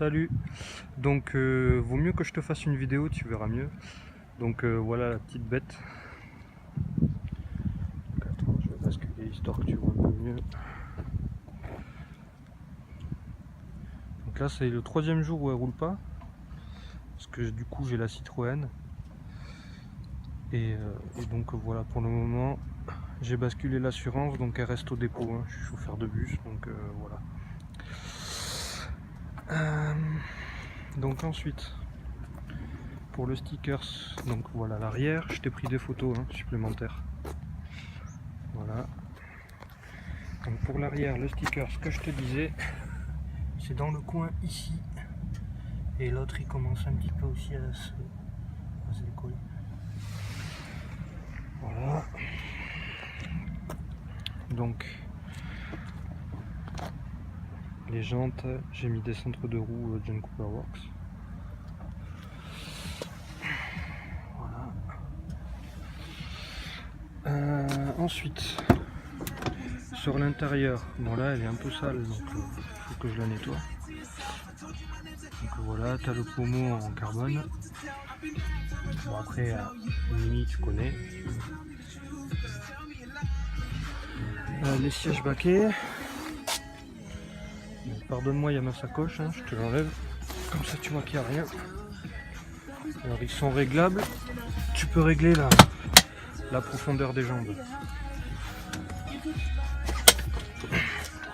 Salut. Donc vaut mieux que je te fasse une vidéo, tu verras mieux. Donc voilà la petite bête. Donc, attends, je vais basculer histoire que tu vois un peu mieux. Donc là c'est le troisième jour où elle roule pas. Parce que du coup j'ai la Citroën. Et donc voilà, pour le moment j'ai basculé l'assurance, donc elle reste au dépôt, hein. Je suis chauffeur de bus, donc voilà. Donc ensuite, pour le stickers, donc voilà l'arrière, je t'ai pris des photos supplémentaires. Voilà. Donc pour l'arrière, le sticker, ce que je te disais, c'est dans le coin ici. Et l'autre il commence un petit peu aussi à se décoller. Voilà. Donc les jantes, j'ai mis des centres de roues John Cooper Works. Voilà. Ensuite, sur l'intérieur, bon là elle est un peu sale, donc il faut que je la nettoie. Donc voilà, tu as le pommeau en carbone. Bon après, Mini tu connais. Les sièges baquets. Pardonne-moi, il y a ma sacoche, je te l'enlève. Comme ça tu vois qu'il n'y a rien. Alors ils sont réglables. Tu peux régler la profondeur des jambes.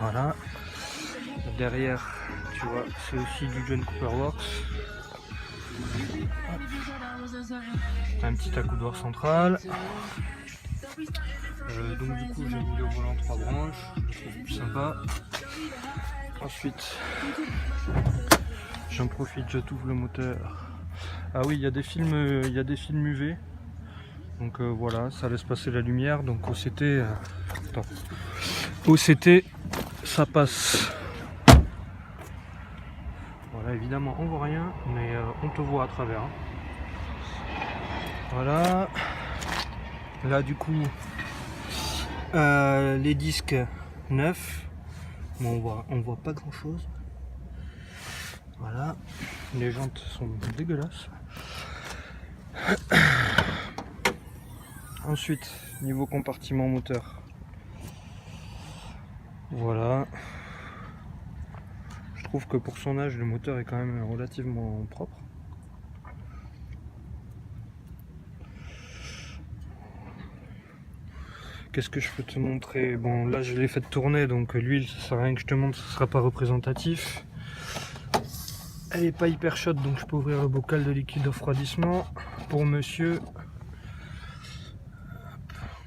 Voilà. Derrière, tu vois, c'est aussi du John Cooper Works. Un petit accoudoir central. Donc du coup j'ai mis le volant 3 branches, je trouve plus sympa. Ensuite, j'en profite, je t'ouvre le moteur. Ah oui, il y a des films UV. Donc voilà, ça laisse passer la lumière. Donc OCT, OCT, ça passe. Voilà, évidemment on voit rien, mais on te voit à travers. Voilà. Là du coup, les disques neufs. Bon, on voit pas grand chose. Voilà, les jantes sont dégueulasses. Ensuite, niveau compartiment moteur, voilà. Je trouve que pour son âge, le moteur est quand même relativement propre. Qu'est-ce que je peux te montrer? Bon, là je l'ai fait tourner, donc l'huile, ça sert à rien que je te montre, ce sera pas représentatif. Elle est pas hyper chaude, donc je peux ouvrir le bocal de liquide de refroidissement pour monsieur.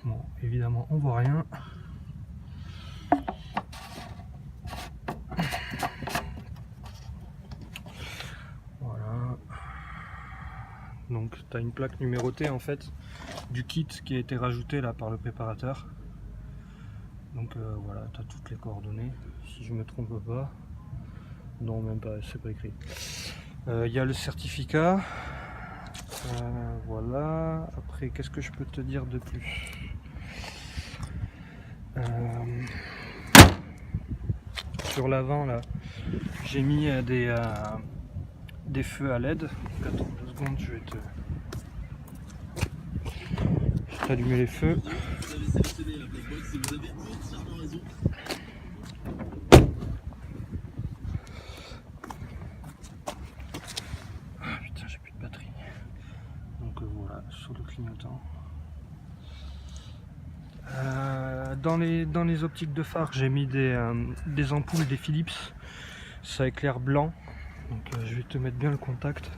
Bon, évidemment, on voit rien. Voilà. Donc, tu as une plaque numérotée en fait du kit qui a été rajouté là par le préparateur. Donc voilà, tu as toutes les coordonnées, si je me trompe pas. Non, même pas, c'est pas écrit. Il y a le certificat. Voilà. Après, qu'est-ce que je peux te dire de plus? Sur l'avant, là, j'ai mis des feux à LED. Donc, attends 2 secondes, je vais t'allumer les feux. Voilà, sur le clignotant. Dans les optiques de phare, j'ai mis des ampoules, des Philips. Ça éclaire blanc. Donc je vais te mettre bien le contact.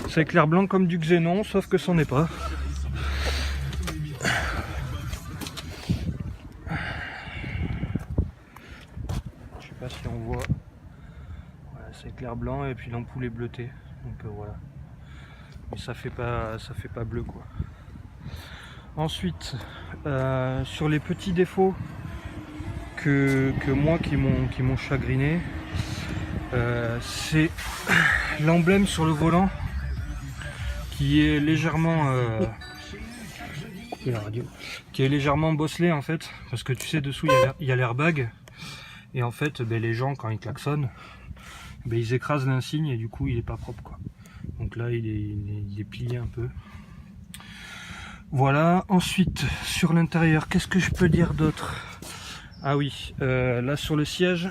Ça éclaire blanc comme du xénon, sauf que c'en est pas. Je sais pas si on voit. Voilà, ça éclaire blanc et puis l'ampoule est bleutée. Donc voilà. Mais ça fait pas bleu quoi. Ensuite, sur les petits défauts que moi qui m'ont chagriné, c'est l'emblème sur le volant qui est légèrement bosselé en fait, parce que tu sais dessous il y a l'airbag et en fait les gens quand ils klaxonnent, ben, ils écrasent l'insigne et du coup il est pas propre quoi. Donc là il est plié un peu. Voilà, ensuite sur l'intérieur, qu'est-ce que je peux dire d'autre? Ah oui, là sur le siège,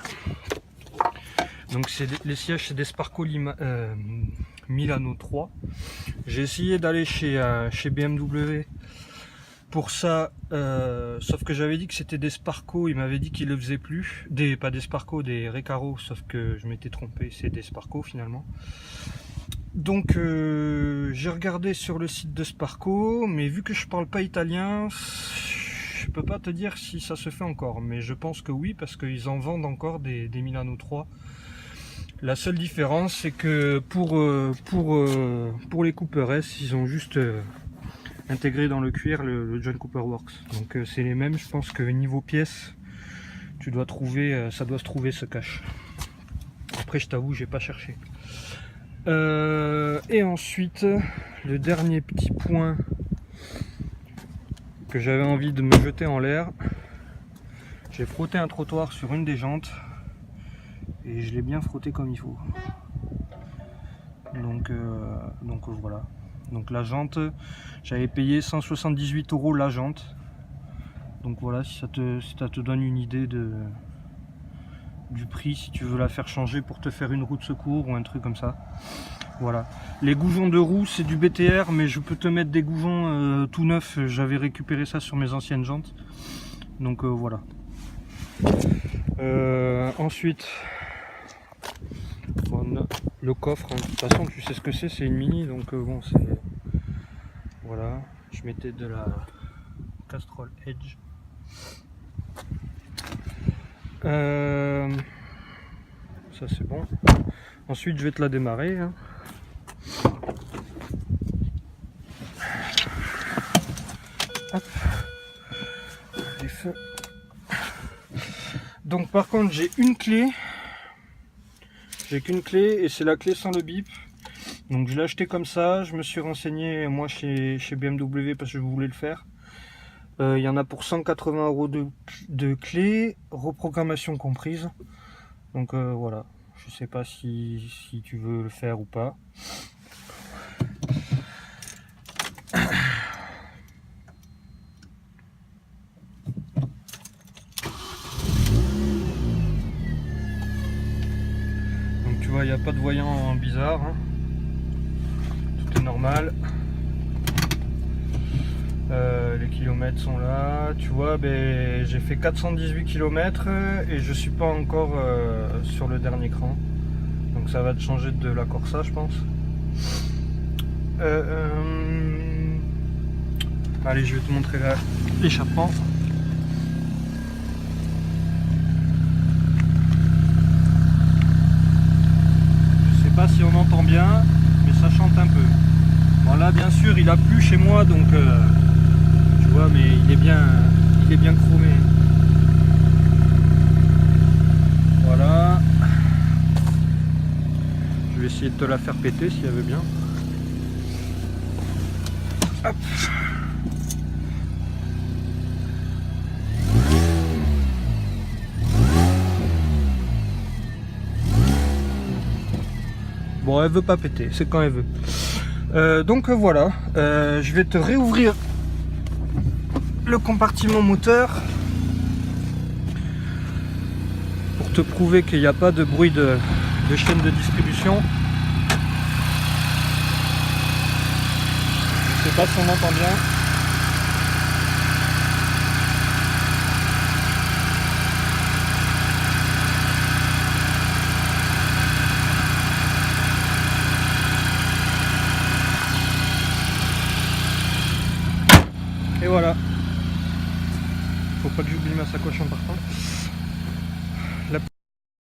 donc les sièges c'est des Sparco Milano 3. J'ai essayé d'aller chez BMW pour ça, sauf que j'avais dit que c'était des Sparco, il m'avait dit qu'il le faisait plus, pas des Sparco, des Recaro, sauf que je m'étais trompé, c'est des Sparco finalement. Donc j'ai regardé sur le site de Sparco, mais vu que je parle pas italien, je peux pas te dire si ça se fait encore, mais je pense que oui, parce qu'ils en vendent encore des Milano 3. La seule différence, c'est que pour les Cooper S, ils ont juste intégré dans le cuir le John Cooper Works. Donc c'est les mêmes, je pense que niveau pièces, tu dois trouver, ça doit se trouver ce cache. Après je t'avoue, j'ai pas cherché. Et ensuite, le dernier petit point que j'avais envie de me jeter en l'air, j'ai frotté un trottoir sur une des jantes et je l'ai bien frotté comme il faut. Donc voilà. Donc la jante, j'avais payé 178 € la jante. Donc voilà, si ça te donne une idée du prix, si tu veux la faire changer pour te faire une roue de secours ou un truc comme ça. Voilà. Les goujons de roue, c'est du BTR, mais je peux te mettre des goujons tout neufs. J'avais récupéré ça sur mes anciennes jantes. Donc voilà. Ensuite, on a le coffre. Hein. De toute façon, tu sais ce que c'est une Mini. Donc bon, c'est... Voilà. Je mettais de la Castrol Edge. Ça c'est bon. Ensuite je vais te la démarrer. Hein. Hop. Les feux. Donc par contre j'ai une clé. J'ai qu'une clé et c'est la clé sans le bip. Donc je l'ai acheté comme ça. Je me suis renseigné moi chez BMW parce que je voulais le faire. Il y en a pour 180 € de clé, reprogrammation comprise. Donc voilà, je sais pas si tu veux le faire ou pas. Donc tu vois, il n'y a pas de voyant bizarre. Hein. Tout est normal. Les kilomètres sont là, tu vois, ben, j'ai fait 418 km et je suis pas encore sur le dernier cran, donc ça va te changer de la Corsa je pense. Allez, je vais te montrer l'échappement. Je sais pas si on entend bien, mais ça chante un peu. Bon là bien sûr il a plu chez moi donc tu vois, mais il est bien chromé. Voilà. Je vais essayer de te la faire péter si elle veut bien. Hop. Bon, elle veut pas péter, c'est quand elle veut. Donc voilà, je vais te réouvrir le compartiment moteur pour te prouver qu'il n'y a pas de bruit de chaîne de distribution. Je sais pas si on entend bien. Et voilà. Faut pas que j'oublie ma sacoche en partant.